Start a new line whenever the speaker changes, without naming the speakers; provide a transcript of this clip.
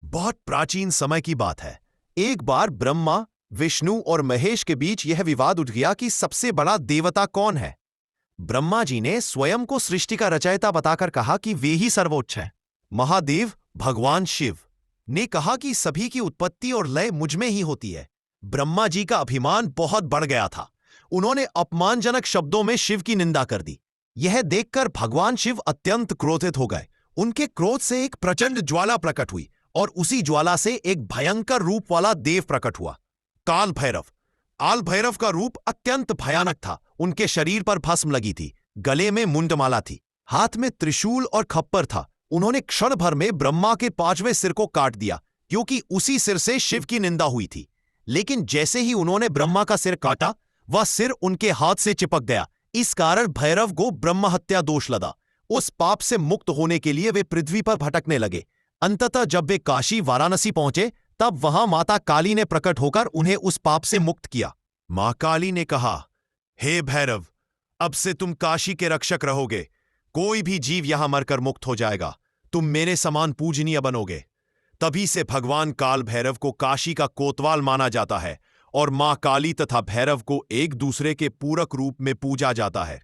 बहुत प्राचीन समय की बात है। एक बार ब्रह्मा, विष्णु और महेश के बीच यह विवाद उठ गया कि सबसे बड़ा देवता कौन है। ब्रह्मा जी ने स्वयं को सृष्टि का रचयिता बताकर कहा कि वे ही सर्वोच्च हैं। महादेव भगवान शिव ने कहा कि सभी की उत्पत्ति और लय मुझ में ही होती है। ब्रह्मा जी का अभिमान बहुत बढ़ गया था। उन्होंने अपमानजनक शब्दों में शिव की निंदा कर दी। यह देखकर भगवान शिव अत्यंत क्रोधित हो गए। उनके क्रोध से एक प्रचंड ज्वाला प्रकट हुई और उसी ज्वाला से एक भयंकर रूप वाला देव प्रकट हुआ, काल भैरव। आल भैरव का रूप अत्यंत भयानक था। उनके शरीर पर भस्म लगी थी, गले में मुंडमाला थी, हाथ में त्रिशूल और खप्पर था। उन्होंने क्षण भर में ब्रह्मा के 5वें सिर को काट दिया, क्योंकि उसी सिर से शिव की निंदा हुई थी। लेकिन जैसे ही उन्होंने ब्रह्मा का सिर काटा, वह सिर उनके हाथ से चिपक गया। इस कारण भैरव को ब्रह्म हत्या दोष लगा। उस पाप से मुक्त होने के लिए वे पृथ्वी पर भटकने लगे। अंततः जब वे काशी वाराणसी पहुंचे, तब वहां माता काली ने प्रकट होकर उन्हें उस पाप से मुक्त किया। मां काली ने कहा, हे भैरव, अब से तुम काशी के रक्षक रहोगे। कोई भी जीव यहां मरकर मुक्त हो जाएगा। तुम मेरे समान पूजनीय बनोगे। तभी से भगवान काल भैरव को काशी का कोतवाल माना जाता है और मां काली तथा भैरव को एक दूसरे के पूरक रूप में पूजा जाता है।